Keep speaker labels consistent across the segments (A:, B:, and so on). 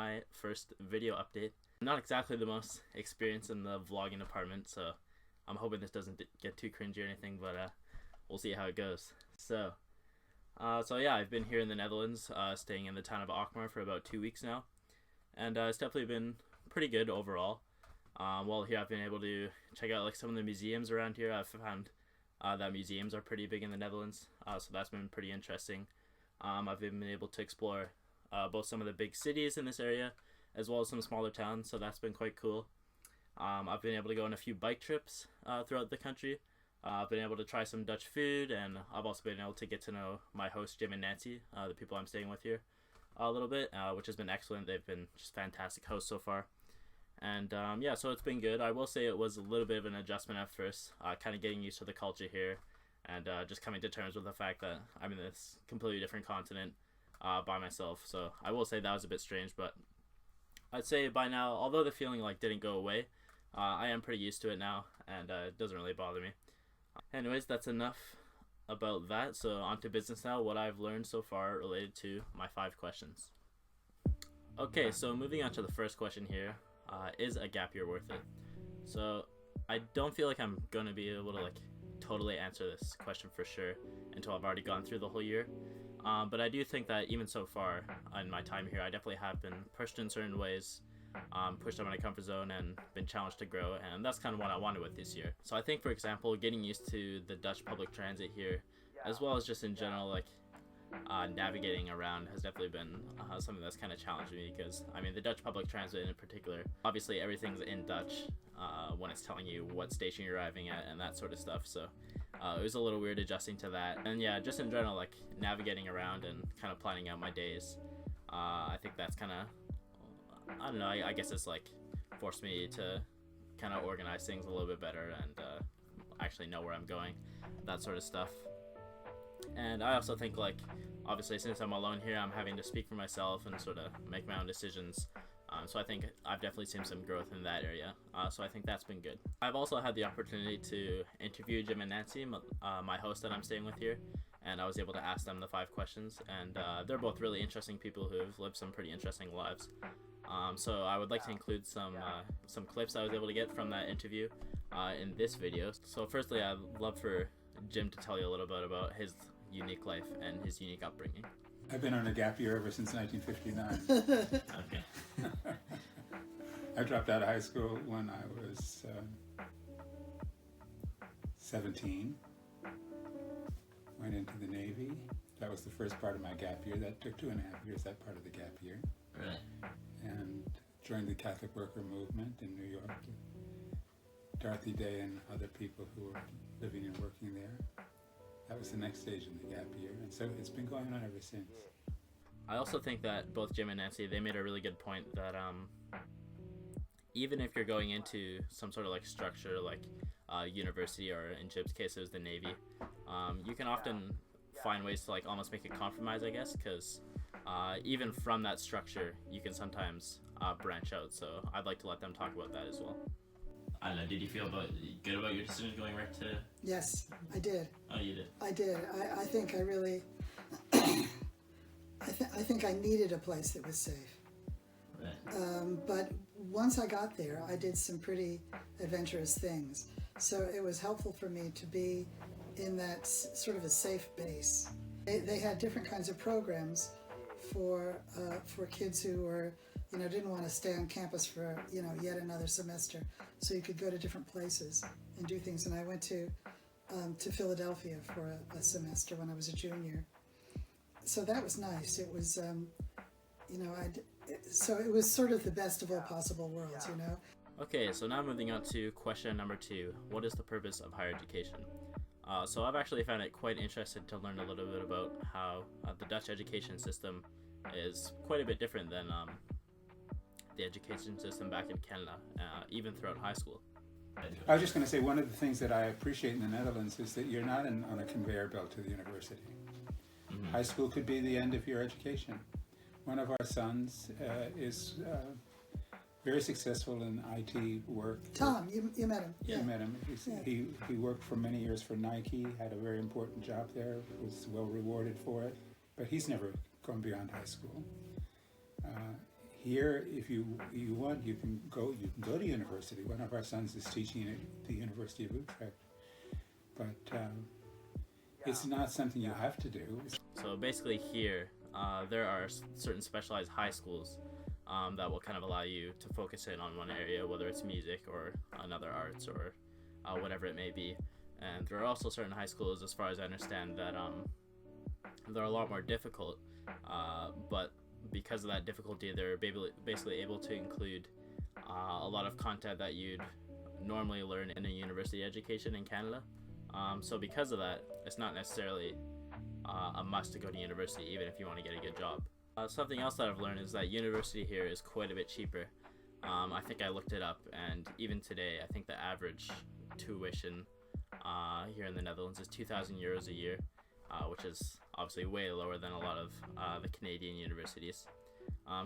A: my first video update. I'm not exactly the most experienced in the vlogging department, so I'm hoping this doesn't get too cringy or anything, but we'll see how it goes. So yeah, I've been here in the Netherlands, staying in the town of Alkmaar for about 2 weeks now, and it's definitely been pretty good overall. While here, I've been able to check out like some of the museums around here. I've found that museums are pretty big in the Netherlands, so that's been pretty interesting. I've been able to explore both some of the big cities in this area as well as some smaller towns, so that's been quite cool. I've been able to go on a few bike trips throughout the country. I've been able to try some Dutch food, and I've also been able to get to know my hosts Jim and Nancy, the people I'm staying with here, a little bit, which has been excellent. They've been just fantastic hosts so far. And yeah, so it's been good. I will say it was a little bit of an adjustment at first, kind of getting used to the culture here, and just coming to terms with the fact that I'm in this completely different continent by myself. So I will say that was a bit strange, but I'd say by now, although the feeling like didn't go away, I am pretty used to it now, and it doesn't really bother me. Anyways, that's enough about that. So on to business now, what I've learned so far related to my 5 questions. Okay, so moving on to the first question here. Is a gap year worth it? So I don't feel like I'm going to be able to like totally answer this question for sure until I've already gone through the whole year. But I do think that even so far in my time here, I definitely have been pushed in certain ways, pushed out of my comfort zone and been challenged to grow, and that's kind of what I wanted with this year. So I think, for example, getting used to the Dutch public transit here, as well as just in general, like navigating around has definitely been something that's kind of challenged me, because I mean the Dutch public transit in particular, obviously everything's in Dutch when it's telling you what station you're arriving at and that sort of stuff, so it was a little weird adjusting to that. And yeah, just in general, like navigating around and kind of planning out my days, I think that's kind of, I don't know, I guess it's like forced me to kind of organize things a little bit better and actually know where I'm going, that sort of stuff. And I also think, like, obviously since I'm alone here, I'm having to speak for myself and sort of make my own decisions. So I think I've definitely seen some growth in that area. So I think that's been good. I've also had the opportunity to interview Jim and Nancy, my host that I'm staying with here, and I was able to ask them the 5 questions. And they're both really interesting people who have lived some pretty interesting lives. So I would like to include some clips I was able to get from that interview in this video. So firstly, I'd love for Jim to tell you a little bit about his unique life and his unique upbringing.
B: I've been on a gap year ever since 1959.
A: Okay.
B: I dropped out of high school when I was 17. Went into the Navy. That was the first part of my gap year. That took 2.5 years, that part of the gap year.
A: Right.
B: And joined the Catholic Worker Movement in New York. Dorothy Day and other people who were living and working there. That was the next stage in the gap year, and so it's been going on ever since.
A: I also think that both Jim and Nancy, they made a really good point that even if you're going into some sort of like structure like university, or in Jim's case it was the Navy, you can often find ways to like almost make a compromise, I guess, because even from that structure you can sometimes branch out. So I'd like to let them talk about that as well. I don't know, did you feel good about your decision going right to...
C: Yes, I did.
A: Oh, you did?
C: I did. I think I really... I think I needed a place that was safe.
A: Right.
C: But once I got there, I did some pretty adventurous things. So it was helpful for me to be in that sort of a safe base. They had different kinds of programs for kids who were, didn't want to stay on campus for, yet another semester. So you could go to different places and do things. And I went to Philadelphia for a semester when I was a junior. So that was nice. It was, so it was sort of the best of all possible worlds,
A: Okay, so now moving on to question number 2. What is the purpose of higher education? So I've actually found it quite interesting to learn a little bit about how the Dutch education system is quite a bit different than the education system back in Canada, even throughout high school.
B: I was just going to say, one of the things that I appreciate in the Netherlands is that you're not on a conveyor belt to the university. Mm-hmm. High school could be the end of your education. One of our sons is very successful in IT work.
C: Tom, you met him.
B: Yeah. You met him. He worked for many years for Nike, had a very important job there, was well rewarded for it, but he's never gone beyond high school. Here, if you want, you can go to university. One of our sons is teaching at the University of Utrecht, but it's not something you have to do.
A: So basically here, there are certain specialized high schools that will kind of allow you to focus in on one area, whether it's music or another arts or whatever it may be. And there are also certain high schools, as far as I understand, that they're a lot more difficult, but because of that difficulty, they're basically able to include a lot of content that you'd normally learn in a university education in Canada. So because of that, it's not necessarily a must to go to university, even if you want to get a good job. Something else that I've learned is that university here is quite a bit cheaper. I think I looked it up, and even today, I think the average tuition here in the Netherlands is 2,000 euros a year, which is obviously way lower than a lot of the Canadian universities.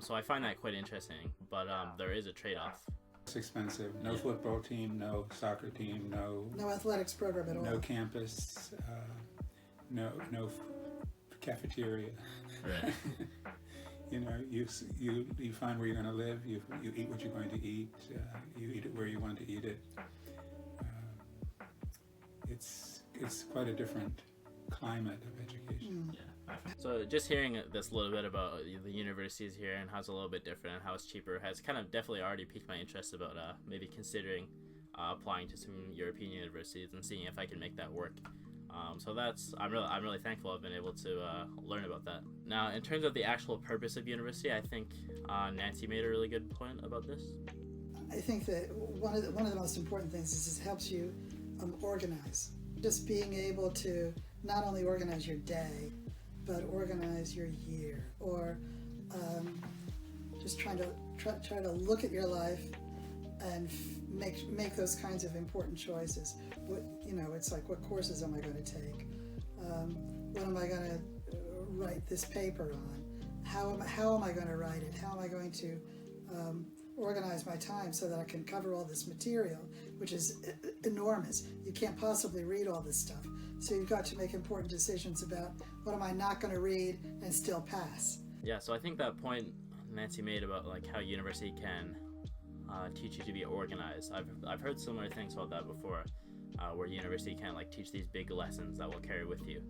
A: So I find that quite interesting, but there is a trade-off.
B: It's expensive. No football team, no soccer team, no
C: athletics program at all.
B: No campus, no cafeteria.
A: Right.
B: You know, you find where you're going to live. You eat what you're going to eat. You eat it where you want to eat it. It's quite a different climate of education.
A: Yeah. So just hearing this little bit about the universities here and how it's a little bit different and how it's cheaper has kind of definitely already piqued my interest about maybe considering applying to some European universities and seeing if I can make that work. So I'm really thankful I've been able to learn about that. Now, in terms of the actual purpose of university, I think Nancy made a really good point about this.
C: I think that one of the most important things is it helps you organize. Just being able to not only organize your day, but organize your year, or just try to look at your life and make those kinds of important choices. It's like, what courses am I going to take? What am I going to write this paper on? How am I going to write it? How am I going to organize my time so that I can cover all this material, which is enormous. You can't possibly read all this stuff. So you've got to make important decisions about what am I not going to read and still pass.
A: Yeah, so I think that point Nancy made about like how university can teach you to be organized. I've heard similar things about that before, where university can like teach these big lessons that will carry with you.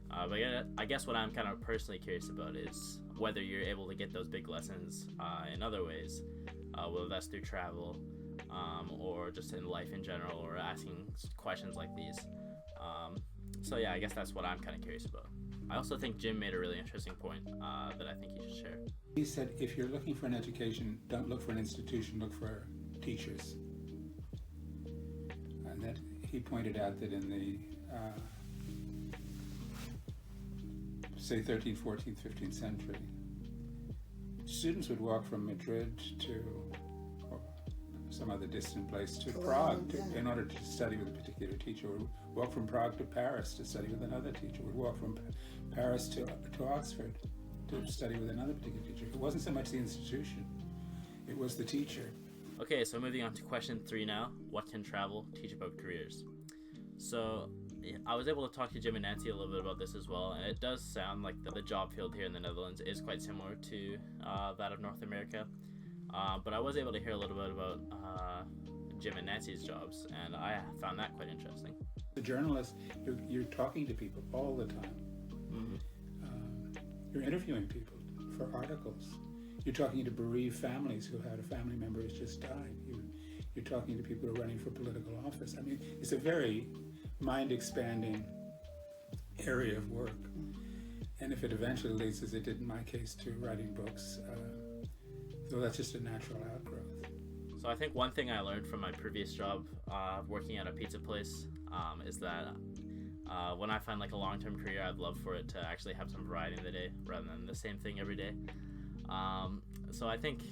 A: But I guess what I'm kind of personally curious about is whether you're able to get those big lessons in other ways, whether that's through travel or just in life in general, or asking questions like these. So yeah, I guess that's what I'm kind of curious about. I also think Jim made a really interesting point that I think you should share.
B: He said, if you're looking for an education, don't look for an institution, look for teachers. And that he pointed out that in the, say, 13th, 14th, 15th century, students would walk from Madrid to some other distant place to Prague in order to study with a particular teacher, or walk from Prague to Paris to study with another teacher, would walk from Paris to Oxford to study with another particular teacher. It wasn't so much the institution, it was the teacher.
A: Okay, so moving on to question 3 now. What can travel teach about careers? So I was able to talk to Jim and Nancy a little bit about this as well, and it does sound like the job field here in the Netherlands is quite similar to that of North America. But I was able to hear a little bit about Jim and Nancy's jobs, and I found that quite interesting.
B: The journalist, you're talking to people all the time.
A: Mm-hmm.
B: You're interviewing people for articles. You're talking to bereaved families who had a family member who's just died. You're talking to people who are running for political office. I mean, it's a very mind-expanding area of work. And if it eventually leads, as it did in my case, to writing books, so that's just a natural outgrowth.
A: So I think one thing I learned from my previous job working at a pizza place is that when I find like a long-term career, I'd love for it to actually have some variety in the day rather than the same thing every day. So I think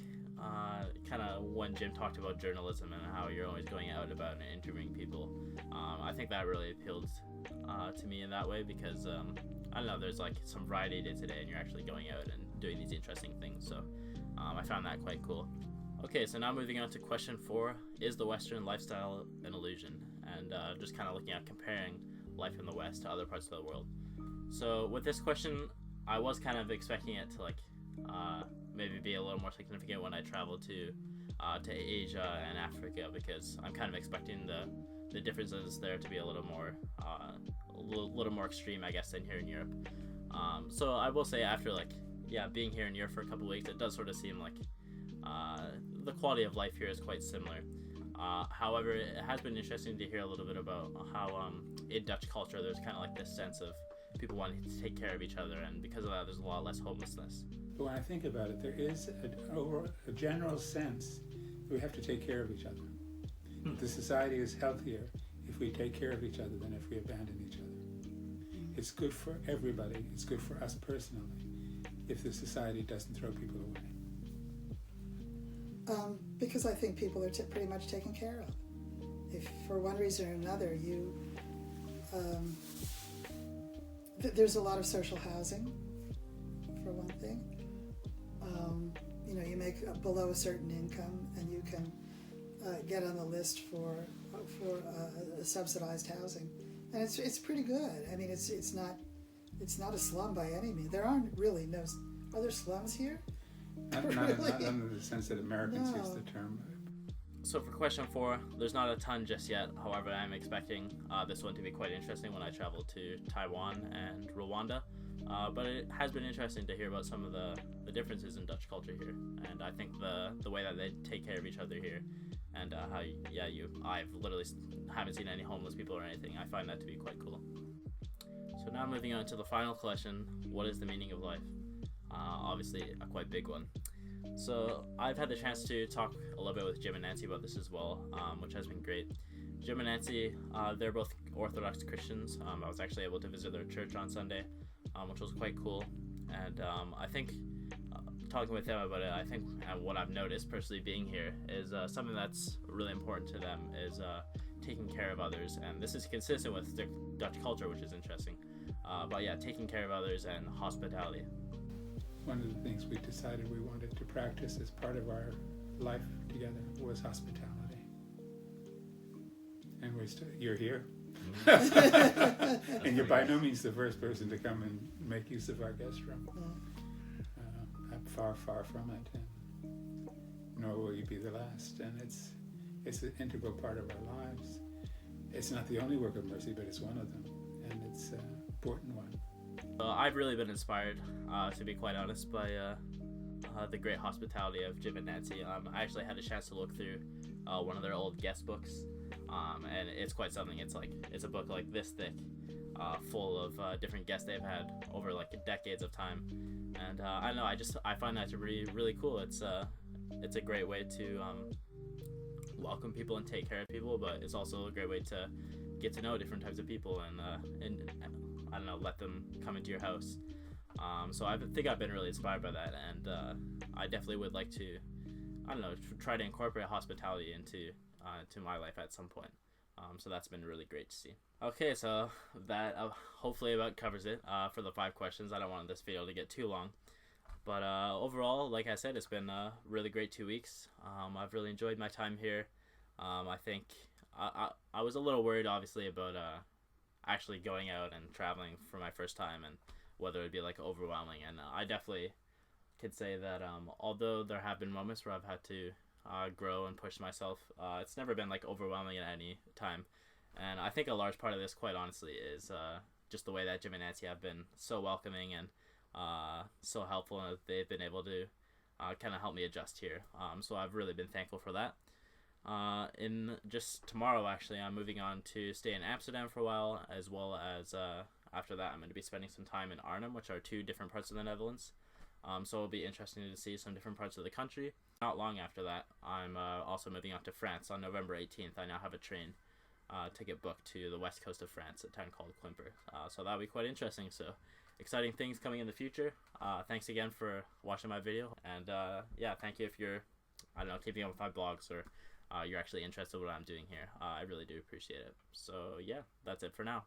A: kind of when Jim talked about journalism and how you're always going out about and interviewing people, I think that really appealed to me in that way, because I don't know, there's like some variety day to day and you're actually going out and doing these interesting things. So I found that quite cool. Okay, so now moving on to question 4. Is the Western lifestyle an illusion? And just kind of looking at comparing life in the West to other parts of the world. So with this question, I was kind of expecting it to like maybe be a little more significant when I travel to Asia and Africa, because I'm kind of expecting the differences there to be a little more extreme, I guess, than here in Europe. So I will say, after being here in Europe for a couple weeks, it does sort of seem like the quality of life here is quite similar. However, it has been interesting to hear a little bit about how in Dutch culture there's kind of like this sense of people wanting to take care of each other, and because of that there's a lot less homelessness.
B: But when I think about it, there is a general sense that we have to take care of each other. The society is healthier if we take care of each other than if we abandon each other. It's good for everybody. It's good for us personally if the society doesn't throw people away.
C: Because I think people are pretty much taken care of. If for one reason or another there's a lot of social housing, for one thing. You make below a certain income and you can get on the list for subsidized housing, and it's pretty good. I mean, it's not a slum by any means. There aren't really are there slums here?
B: Not in the sense that Americans use the term.
A: So for question 4, there's not a ton just yet. However, I'm expecting this one to be quite interesting when I travel to Taiwan and Rwanda. But it has been interesting to hear about some of the differences in Dutch culture here, and I think the way that they take care of each other here, and how I've literally haven't seen any homeless people or anything. I find that to be quite cool. So now moving on to the final question: what is the meaning of life? Obviously a quite big one. So I've had the chance to talk a little bit with Jim and Nancy about this as well, which has been great. Jim and Nancy, they're both Orthodox Christians. I was actually able to visit their church on Sunday, which was quite cool. And I think talking with them about it, I think what I've noticed personally being here is something that's really important to them is taking care of others. And this is consistent with Dutch culture, which is interesting. But yeah, taking care of others and hospitality.
B: One of the things we decided we wanted to practice as part of our life together was hospitality. And you're here. And you're by no means the first person to come and make use of our guest room. I'm far, far from it, and nor will you be the last. And it's an integral part of our lives. It's not the only work of mercy, but it's one of them, and it's an important one.
A: I've really been inspired, to be quite honest, by the great hospitality of Jim and Nancy. I actually had a chance to look through one of their old guest books, and it's quite something. It's a book like this thick, full of different guests they've had over decades of time, and I don't know. I find that to be really cool. It's a great way to welcome people and take care of people, but it's also a great way to get to know different types of people and I don't know, let them come into your house. So I think I've been really inspired by that, and I definitely would like to, I don't know, try to incorporate hospitality into to my life at some point. So that's been really great to see. Okay, so that hopefully about covers it for the 5 questions. I don't want this video to get too long. But overall, like I said, it's been a really great 2 weeks. I've really enjoyed my time here. I think I was a little worried, obviously, about actually going out and traveling for my first time and whether it'd be overwhelming. And I definitely could say that although there have been moments where I've had to grow and push myself, it's never been overwhelming at any time. And I think a large part of this, quite honestly, is just the way that Jim and Nancy have been so welcoming and so helpful, and they've been able to kind of help me adjust here. So I've really been thankful for that. In just tomorrow, actually, I'm moving on to stay in Amsterdam for a while, as well as after that I'm going to be spending some time in Arnhem, which are 2 different parts of the Netherlands. So it'll be interesting to see some different parts of the country. Not long after that, I'm also moving on to France on November 18th. I now have a train ticket booked to the west coast of France, a town called Quimper. So that'll be quite interesting. So exciting things coming in the future. Thanks again for watching my video, and yeah, thank you if you're, I don't know, keeping up with my blogs, or you're actually interested in what I'm doing here. I really do appreciate it. So yeah, that's it for now.